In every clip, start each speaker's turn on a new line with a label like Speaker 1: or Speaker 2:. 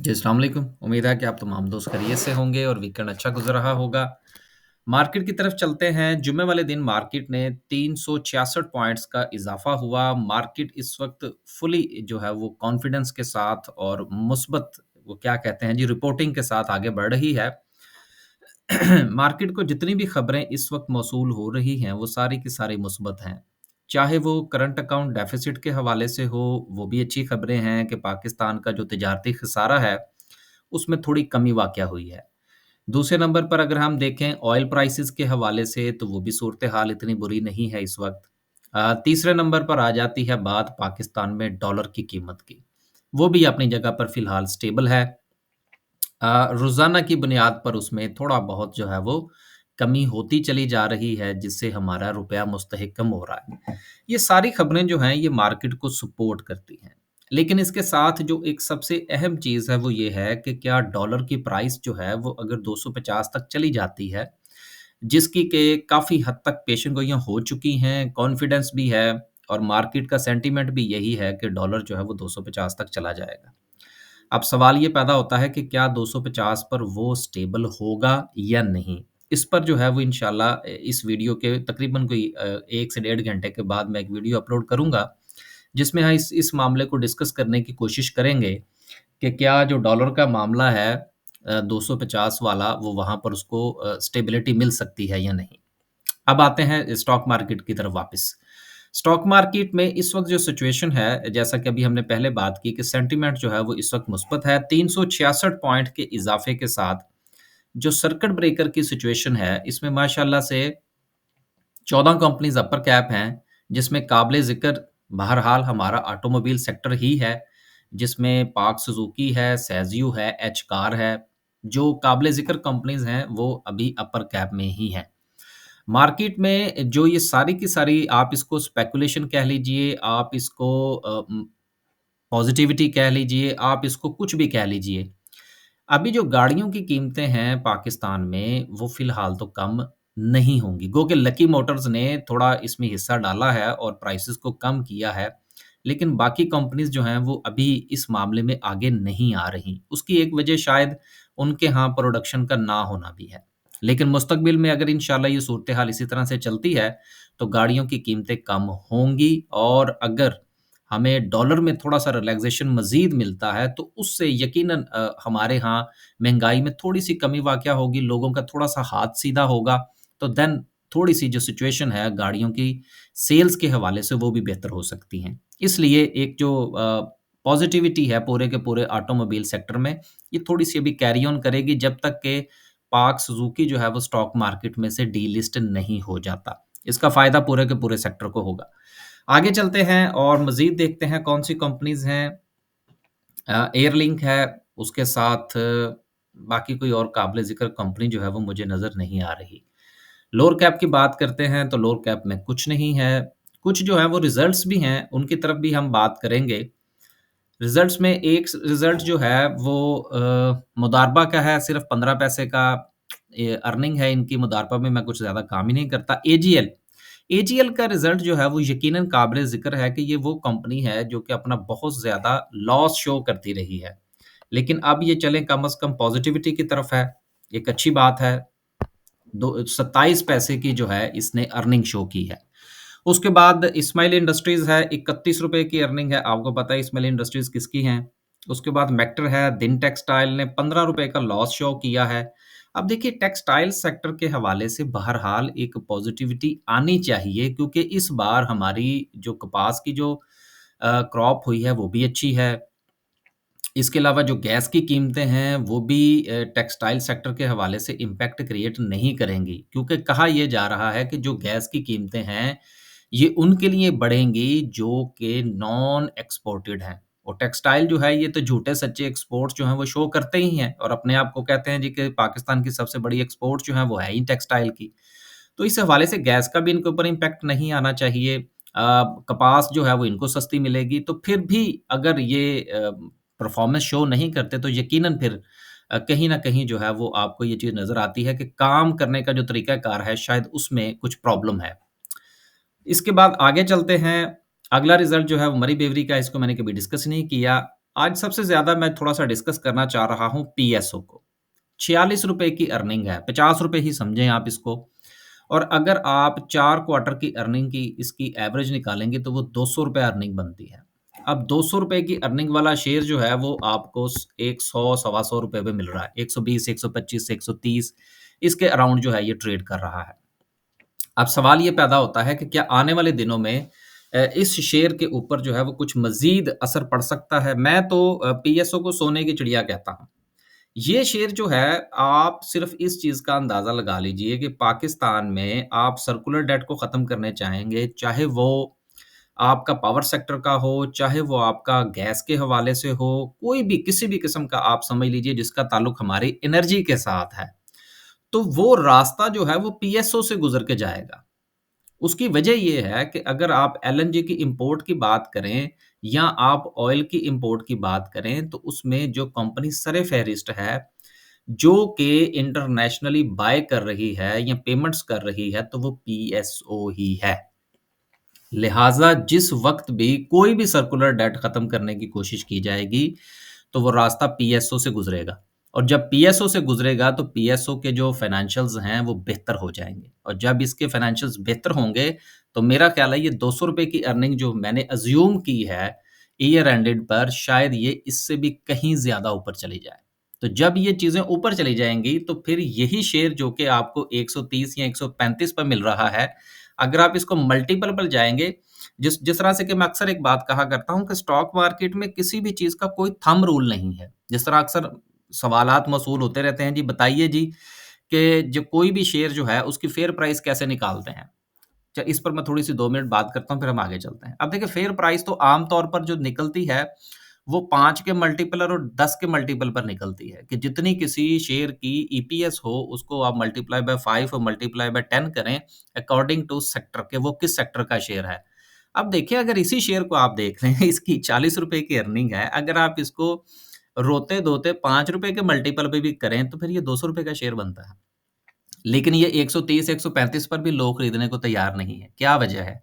Speaker 1: जी, अस्सलाम वालेकुम। उम्मीद है कि आप तमाम दोस्त खैरियत से होंगे और वीकेंड अच्छा गुज़र रहा होगा। मार्केट की तरफ चलते हैं। जुम्मे वाले दिन मार्केट ने 366 पॉइंट्स का इज़ाफ़ा हुआ। मार्केट इस वक़्त फुली जो है वो कॉन्फिडेंस के साथ और मुस्बत वो क्या कहते हैं जी रिपोर्टिंग के साथ आगे बढ़ रही है। मार्केट को जितनी भी खबरें इस वक़्त मौसूल हो रही हैं, वो सारी की सारी मुस्बत हैं। चाहे वो करंट अकाउंट डेफ़िसिट के हवाले से हो, वो भी अच्छी खबरें हैं कि पाकिस्तान का जो तिजारती खसारा है, उसमें थोड़ी कमी वाक़या हुई है। दूसरे नंबर पर अगर हम देखें ऑयल प्राइसेज़ के हवाले से, तो वो भी सूरत-ए-हाल इतनी बुरी नहीं है इस वक़्त। तीसरे नंबर पर आ जाती है बात पाकिस्तान में डॉलर की कीमत की। वो भी अपनी जगह पर फ़िलहाल स्टेबल है। रोज़ाना की बुनियाद पर उसमें थोड़ा-बहुत जो है वो कमी होती चली जा रही है, जिससे हमारा रुपया मुस्तहकम हो रहा है। ये सारी खबरें जो हैं, ये मार्केट को सपोर्ट करती हैं। लेकिन इसके साथ जो एक सबसे अहम चीज़ है, वो ये है कि क्या डॉलर की प्राइस जो है, वो अगर 250 तक चली जाती है, जिसकी कि काफ़ी हद तक पेशेंगोइयाँ हो चुकी हैं, कॉन्फिडेंस भी है और मार्केट का सेंटीमेंट भी यही है कि डॉलर जो है वो 250 तक चला जाएगा। अब सवाल ये पैदा होता है कि क्या 250 पर वो स्टेबल होगा या नहीं? इस पर जो है वो इंशाल्लाह इस वीडियो के तकरीबन कोई 1 से डेढ़ घंटे के बाद मैं एक वीडियो अपलोड करूँगा, जिसमें हम इस मामले को डिस्कस करने की कोशिश करेंगे कि क्या जो डॉलर का मामला है 250 वाला वो वहाँ पर उसको स्टेबिलिटी मिल सकती है या नहीं? अब आते हैं स्टॉक मार्केट की तरफ वापस। स्टॉक मार्केट में इस वक़्त जो सिचुएशन है, जैसा कि अभी हमने पहले बात की कि सेंटीमेंट जो है वो इस वक़्त मुस्बत है। 366 पॉइंट के इज़ाफ़े के साथ जो सर्किट ब्रेकर की सिचुएशन है, इसमें माशाअल्लाह से 14 कंपनीज़ अपर कैप हैं, जिसमें काबिल-ज़िक्र बहरहाल हमारा ऑटोमोबाइल सेक्टर ही है, जिसमें पार्क सुज़ुकी है, सैज़ियो है, एच-कार है। जो काबिल-ज़िक्र कंपनीज़ हैं, वो अभी अपर कैप में ही हैं। मार्केट में जो ये सारी की सारी आप इसको स्पेकुलेशन कह लीजिए, आप इसको पॉज़िटिविटी कह लीजिए, आप इसको कुछ भी कह लीजिए। अभी जो गाड़ियों की कीमतें हैं पाकिस्तान में, वो फ़िलहाल तो कम नहीं होंगी। गो कि लकी मोटर्स ने थोड़ा इसमें हिस्सा डाला है और प्राइसेज़ को कम किया है, लेकिन बाकी कंपनीज़ जो हैं, वो अभी इस मामले में आगे नहीं आ रहीं। उसकी एक वजह शायद उनके यहाँ प्रोडक्शन का ना होना भी है। लेकिन मुस्तकबिल में अगर इंशाल्लाह ये सूरत-ए-हाल इसी तरह से चलती है, तो गाड़ियों की कीमतें कम होंगी और अगर हमें डॉलर में थोड़ा-सा रिलैक्सेशन मज़ीद मिलता है, तो उससे यकीनन हमारे यहाँ महँगाई में थोड़ी-सी कमी वाक़या होगी, लोगों का थोड़ा-सा हाथ सीधा होगा, तो देन थोड़ी-सी जो सिचुएशन है गाड़ियों की सेल्स के हवाले से वो भी बेहतर हो सकती हैं। इसलिए एक जो पॉज़िटिविटी है पूरे के पूरे ऑटोमोबाइल सेक्टर में, ये थोड़ी-सी अभी कैरी ऑन करेगी जब तक कि पार्क सुज़ुकी जो है वो स्टॉक मार्केट में से डीलिस्ट नहीं हो जाता। इसका फ़ायदा पूरे के पूरे सेक्टर को होगा। आगे चलते हैं और मज़ीद देखते हैं कौन-सी कंपनीज़ हैं। एयरलिंक है, उसके साथ बाकी कोई और काबिल-ज़िक्र कंपनी जो है वो मुझे नज़र नहीं आ रही। लोअर कैप की बात करते हैं तो लोअर कैप में कुछ नहीं है। कुछ जो है वो रिज़ल्ट्स भी हैं, उनकी तरफ भी हम बात करेंगे। रिज़ल्ट्स में एक स रिज़ल्ट जो है वो मुदारबा का है, सिर्फ़ 15 पैसे का अर्निंग है इनकी, मुदारबा में मैं कुछ ज़्यादा काम ही नहीं करता। एजीएल एजीएल का रिज़ल्ट जो है वो यकीनन काबिल-ज़िक्र है कि ये वो कंपनी है जो कि अपना बहुत ज़्यादा लॉस शो करती रही है। लेकिन अब ये चलें कम से कम पॉज़िटिविटी की तरफ है, एक अच्छी बात है। दो 27 पैसे की जो है इसने अर्निंग शो की है। उसके बाद इस्माइल इंडस्ट्रीज़ है, ₹31 की अर्निंग है, आपको पता है इस्माइल इंडस्ट्रीज़ किसकी हैं। उसके बाद मेक्टर है, दिन टेक्सटाइल ने ₹15 का लॉस शो किया है। अब देखिए टेक्सटाइल सेक्टर के हवाले से बहरहाल एक पॉज़िटिविटी आनी चाहिए क्योंकि इस बार हमारी जो कपास की जो क्रॉप हुई है वो भी अच्छी है। इसके अलावा जो गैस की कीमतें हैं, वो भी टेक्सटाइल सेक्टर के हवाले से इम्पैक्ट क्रिएट नहीं करेंगी, क्योंकि कहा ये जा रहा है कि जो गैस की कीमतें हैं, ये उनके लिए बढ़ेंगी जो कि नॉन एक्सपोर्टेड हैं। और टेक्सटाइल जो है, ये तो झूठे-सच्चे एक्सपोर्ट्स जो हैं, वो शो करते ही हैं और अपने आप को कहते हैं जी कि पाकिस्तान की सबसे बड़ी एक्सपोर्ट जो है, वो है ही टेक्सटाइल की। तो इस हवाले से गैस का भी इनके ऊपर इम्पैक्ट नहीं आना चाहिए। कपास जो है वो इनको सस्ती मिलेगी, तो फिर भी अगर ये परफ़ॉर्मेंस शो नहीं करते तो यकीनन फिर कहीं न कहीं जो है वो आपको ये चीज़ नज़र आती है कि काम करने का जो तरीक़ाकार है शायद उसमें कुछ प्रॉब्लम है। इसके बाद आगे चलते हैं, अगला रिज़ल्ट जो है वो मरी बेवरी का, इसको मैंने कभी डिस्कस नहीं किया। आज सबसे ज़्यादा मैं थोड़ा-सा डिस्कस करना चाह रहा हूँ पीएसओ को। ₹46 की अर्निंग है, ₹50 ही समझें आप इसको और अगर आप 4 क्वार्टर की अर्निंग की इसकी एवरेज निकालेंगे तो वो ₹200 अर्निंग बनती है। अब ₹200 की अर्निंग वाला शेयर जो है वो आपको 100 सवा ₹100 पे मिल रहा है। 120, 125, 130 इसके अराउंड जो है ये ट्रेड कर रहा है। अब सवाल ये पैदा होता है कि क्या आने वाले दिनों में इस शेयर के ऊपर जो है वो कुछ मज़ीद असर पड़ सकता है? मैं तो पीएसओ को सोने की चिड़िया कहता हूँ। ये शेयर जो है आप सिर्फ़ इस चीज़ का अंदाज़ा लगा लीजिए कि पाकिस्तान में आप सर्कुलर डेट को ख़त्म करने चाहेंगे, चाहे वो आपका पावर सेक्टर का हो, चाहे वो आपका गैस के हवाले से हो, कोई भी किसी भी किस्म का आप समझ लीजिए जिसका ताल्लुक हमारी एनर्जी के साथ है, तो वो रास्ता जो है वो पीएसओ से गुज़र के जाएगा। उसकी वजह ये है कि अगर आप एलएनजी की इम्पोर्ट की बात करें या आप ऑयल की इम्पोर्ट की बात करें, तो उसमें जो कंपनी सर-ए-फ़हरिस्त है, जो कि इंटरनेशनली बाय कर रही है या पेमेंट्स कर रही है, तो वो पीएसओ ही है। लिहाज़ा जिस वक़्त भी कोई भी सर्कुलर डेट ख़त्म करने की कोशिश की जाएगी, तो वो रास्ता पीएसओ से गुज़रेगा और जब पीएसओ से गुज़रेगा, तो पीएसओ के जो फाइनेंशियल्स हैं, वो बेहतर हो जाएँगे और जब इसके फाइनेंशियल्स बेहतर होंगे, तो मेरा ख़्याल है ये ₹200 की अर्निंग जो मैंने अज़्यूम की है, ईयर एंडेड पर शायद ये इससे भी कहीं ज़्यादा ऊपर चली जाए। तो जब ये चीज़ें ऊपर चली जाएँगी, तो फिर यही शेयर जो कि आपको 130 या 135 पे मिल रहा है, अगर आप इसको मल्टीपल पर जाएँगे, जिस जिस तरह से कि मैं अक्सर एक बात कहा करता हूँ कि स्टॉक मार्केट में किसी भी चीज़ का कोई थंब रूल नहीं है। जिस तरह अक्सर सवालात मौसूल होते रहते हैं, जी बताइए जी कि जो कोई भी शेयर जो है उसकी फेयर प्राइस कैसे निकालते हैं? इस पर मैं थोड़ी-सी 2 मिनट बात करता हूँ, फिर हम आगे चलते हैं। अब देखिए फेयर प्राइस तो आम तौर पर जो निकलती है, वो 5 के मल्टीपल और 10 के मल्टीपल पर निकलती है कि जितनी किसी शेयर की ईपीएस हो, उसको आप मल्टीप्लाई बाय 5 और मल्टीप्लाई बाय 10 करें अकॉर्डिंग टू सेक्टर के वो किस सेक्टर का शेयर है। अब देखिए अगर इसी शेयर को आप देख लें इसकी ₹40 की अर्निंग है, अगर आप इसको रोते-धोते ₹5 के मल्टीपल पे भी करें, तो फिर ये ₹200 का शेयर बनता है। लेकिन ये 130, 135 पर भी लोग खरीदने को तैयार नहीं है। क्या वजह है?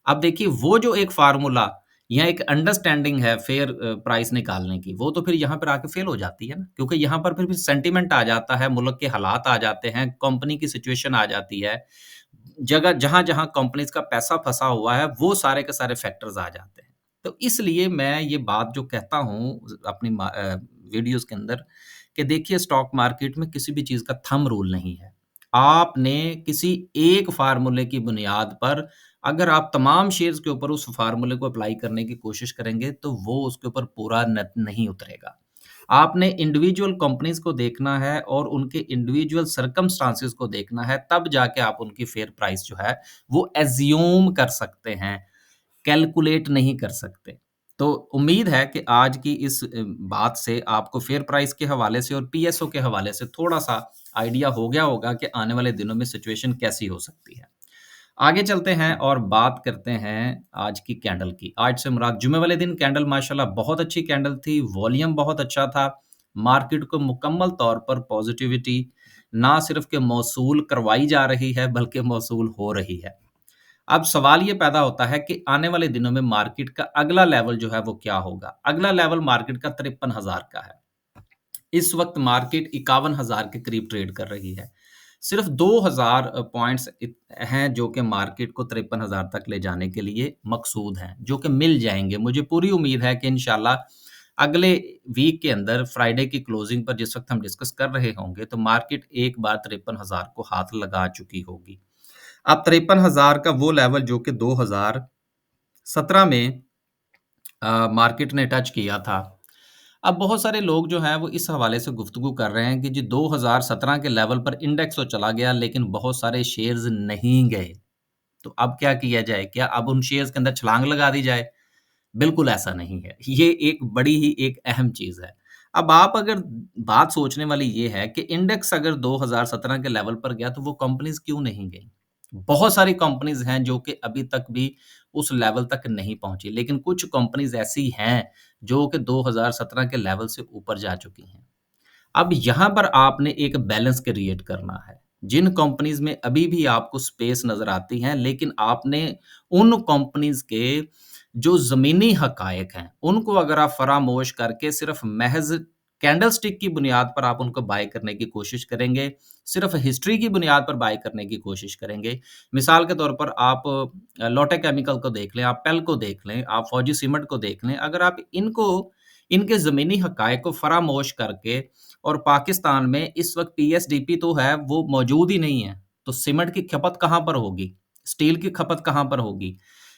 Speaker 1: अब देखिए वो जो एक फ़ॉर्मूला या एक अंडरस्टैंडिंग है फेयर प्राइस निकालने की, वो तो फिर यहाँ पर आके फ़ेल हो जाती है ना, क्योंकि यहाँ पर फिर सेंटिमेंट आ जाता है, मुल्क के हालात आ जाते हैं, कंपनी की सिचुएशन आ जाती है। जगह जहाँ-जहाँ कंपनीज़ का पैसा फँसा हुआ है, वो सारे के सारे फैक्टर्स आ जाते हैं। तो इसलिए मैं ये बात जो कहता हूँ अपनी वीडियोज़ के अंदर कि देखिए स्टॉक मार्केट में किसी भी चीज़ का थंब रूल नहीं है। आपने किसी एक फ़ॉर्मूले की बुनियाद पर अगर आप तमाम शेयर्स के ऊपर उस फ़ॉर्मूले को अप्लाई करने की कोशिश करेंगे, तो वो उसके ऊपर पूरा न नहीं उतरेगा। आपने इंडिविजुअल कंपनीज़ को देखना है और उनके इंडिविजुअल सर्कमस्टांसेस को देखना है, तब जाके आप उनकी फेयर प्राइस जो है, वो अज़्यूम कर सकते हैं, कैलकुलेट नहीं कर सकते। तो उम्मीद है कि आज की इस बात से आपको फेयर प्राइस के हवाले से और पीएसओ के हवाले से थोड़ा-सा आइडिया हो गया होगा कि आने वाले दिनों में सिचुएशन कैसी हो सकती है। आगे चलते हैं और बात करते हैं आज की कैंडल की। आज से मुराद जुमे वाले दिन कैंडल माशाल्लाह बहुत अच्छी कैंडल थी, वॉल्यूम बहुत अच्छा था। मार्केट को मुकम्मल तौर पर पॉज़िटिविटी ना सिर्फ़ कि मौसूल करवाई जा रही है, बल्कि मौसूल हो रही है। अब सवाल ये पैदा होता है कि आने वाले दिनों में मार्केट का अगला लेवल जो है वो क्या होगा? अगला लेवल मार्केट का 53,000 का है। इस वक़्त मार्केट 51,000 के करीब ट्रेड कर रही है। सिर्फ़ 2,000 पॉइंट्स हैं जो कि मार्केट को 53,000 तक ले जाने के लिए मकसूद हैं, जो कि मिल जाएँगे। मुझे पूरी उम्मीद है कि इंशाल्लाह अगले वीक के अंदर फ्राइडे की क्लोज़िंग पर जिस वक़्त हम डिस्कस कर रहे होंगे, तो मार्केट एक बार 53,000 को हाथ लगा चुकी होगी। अब 53,000 का वो लेवल जो कि 2017 में मार्केट ने टच किया था। अब बहुत सारे लोग जो हैं वो इस हवाले से गुफ्तगू कर रहे हैं कि जी 2017 के लेवल पर इंडेक्स तो चला गया लेकिन बहुत सारे शेयर्स नहीं गए। तो अब क्या किया जाए? क्या अब उन शेयर्स के अंदर छलांग लगा दी जाए? बिल्कुल ऐसा नहीं है। ये एक बड़ी ही एक अहम चीज़ है। अब आप अगर बात सोचने वाली ये है कि इंडेक्स अगर 2017 के लेवल पर गया तो वो कंपनीज़ क्यों नहीं गईं? बहुत सारी कंपनीज़ हैं जो कि अभी तक भी उस लेवल तक नहीं पहुँची। लेकिन कुछ कंपनीज़ ऐसी हैं जो कि 2017 के लेवल से ऊपर जा चुकी हैं। अब यहाँ पर आपने एक बैलेंस क्रिएट करना है। जिन कंपनीज़ में अभी भी आपको स्पेस नज़र आती हैं, लेकिन आपने उन कंपनीज़ के जो ज़मीनी हक़ाइक़ हैं, उनको अगर आप फ़रामोश करके सिर्फ़ महज़ कैंडलस्टिक की बुनियाद पर आप उनको बाय करने की कोशिश करेंगे, सिर्फ़ हिस्ट्री की बुनियाद पर बाय करने की कोशिश करेंगे। मिसाल के तौर पर आप लोटे केमिकल को देख लें, आप पेल को देख लें, आप फौजी सीमेंट को देख लें, अगर आप इनको इनके ज़मीनी हक़ाइक़ को फ़रामोश करके और पाकिस्तान में इस वक़्त पीएसडीपी तो है, वो मौजूद ही नहीं है, तो सीमेंट की खपत कहाँ पर होगी? स्टील की खपत कहाँ पर होगी?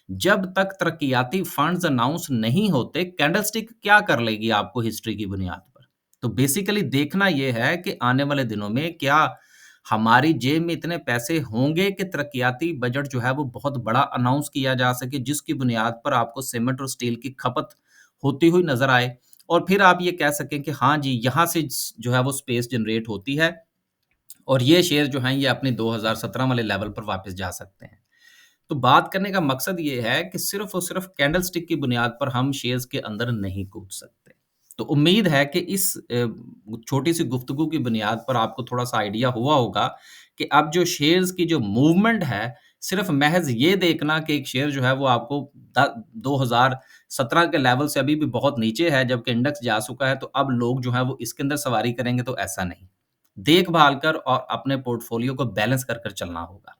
Speaker 1: जब तक तरक्कियाती फंड्स अनाउंस नहीं होते, कैंडलस्टिक क्या कर लेगी आपको हिस्ट्री की बुनियाद पर? तो बेसिकली देखना ये है कि आने वाले दिनों में क्या हमारी जेब में इतने पैसे होंगे कि तरक्कियाती बजट जो है वो बहुत बड़ा अनाउंस किया जा सके, जिसकी बुनियाद पर आपको सीमेंट और स्टील की खपत होती हुई नज़र आए और फिर आप ये कह सकें कि हाँ जी, यहाँ से जो है वो स्पेस जनरेट होती है और ये शेयर जो हैं ये अपने 2017 वाले लेवल पर वापस जा सकते हैं। तो बात करने का मकसद ये है कि सिर्फ़ और सिर्फ़ कैंडलस्टिक की बुनियाद पर हम शेयर्स के अंदर नहीं कूद सकते। तो उम्मीद है कि इस छोटी-सी गुफ्तगू की बुनियाद पर आपको थोड़ा-सा आइडिया हुआ होगा कि अब जो शेयर्स की जो मूवमेंट है, सिर्फ़ महज़ ये देखना कि एक शेयर जो है वो आपको द 2017 के लेवल से अभी भी बहुत नीचे है, जबकि इंडेक्स जा चुका है, तो अब लोग जो हैं वो इसके अंदर सवारी करेंगे, तो ऐसा नहीं। देखभाल कर और अपने पोर्टफ़ोलियो को बैलेंस कर कर चलना होगा।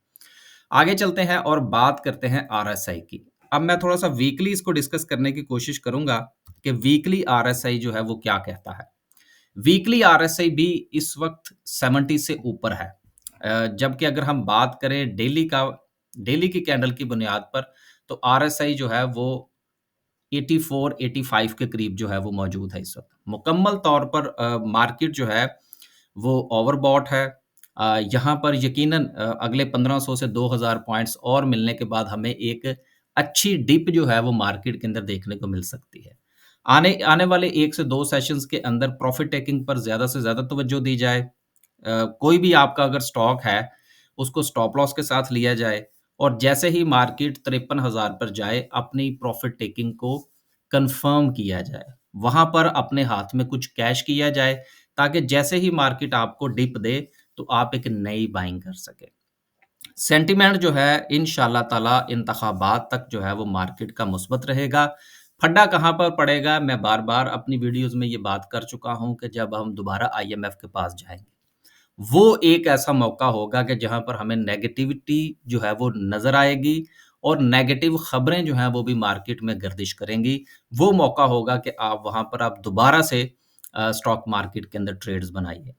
Speaker 1: आगे चलते हैं और बात करते हैं आरएसआई की। अब मैं थोड़ा-सा वीकली इसको डिस्कस करने की कोशिश करूँगा कि वीकली आरएसआई जो है वो क्या कहता है। वीकली आरएसआई भी इस वक़्त 70 से ऊपर है। जबकि अगर हम बात करें डेली की कैंडल की बुनियाद पर तो आरएसआई जो है वो 84-85 के करीब जो है वो मौजूद है इस वक़्त। मुकम्मल तौर पर मार्केट जो है वो ओवरबॉट है। यहाँ पर यकीनन अगले 1500 से 2000 पॉइंट्स और मिलने के बाद हमें एक अच्छी डिप जो है वो मार्केट के अंदर देखने को मिल सकती है। आने आने वाले 1 से 2 सेशंस के अंदर प्रॉफ़िट टेकिंग पर ज़्यादा से ज़्यादा तवज्जो दी जाए। कोई भी आपका अगर स्टॉक है, उसको स्टॉप लॉस के साथ लिया जाए और जैसे ही मार्केट 53,000 पर जाए, अपनी प्रॉफ़िट टेकिंग को कन्फर्म किया जाए। वहाँ पर अपने हाथ में कुछ कैश किया जाए, ताकि जैसे ही मार्केट आपको डिप दे, तो आप एक नई बाइंग कर सकें। सेंटिमेंट जो है इंशाअल्लाह ताला इंतखाबात तक जो है वो मार्केट का मुस्बत रहेगा। फड्डा कहाँ पर पड़ेगा, मैं बार-बार अपनी वीडियोज़ में ये बात कर चुका हूँ कि जब हम दोबारा आईएमएफ के पास जाएँगे। वो एक ऐसा मौका होगा कि जहाँ पर हमें नेगेटिविटी जो है वो नज़र आएगी और नेगेटिव खबरें जो हैं वो भी मार्केट में गर्दिश करेंगी। वो मौका होगा कि आप वहाँ पर आप दोबारा से स्टॉक मार्केट के अंदर ट्रेड्स बनाइए।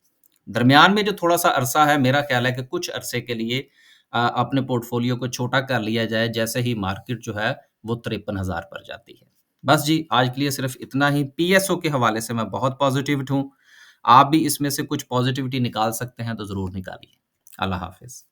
Speaker 1: दरमियान में जो थोड़ा-सा अरसा है, मेरा ख्याल है कि कुछ अरसे के लिए अपने पोर्टफोलियो को छोटा कर लिया जाए, जैसे ही मार्केट जो है वो 53,000 पर जाती है। बस जी, आज के लिए सिर्फ़ इतना ही। पीएसओ के हवाले से मैं बहुत पॉज़िटिव हूँ। आप भी इसमें से कुछ पॉज़िटिविटी निकाल सकते हैं तो ज़रूर निकालिए। अल्लाह हाफ़िज़।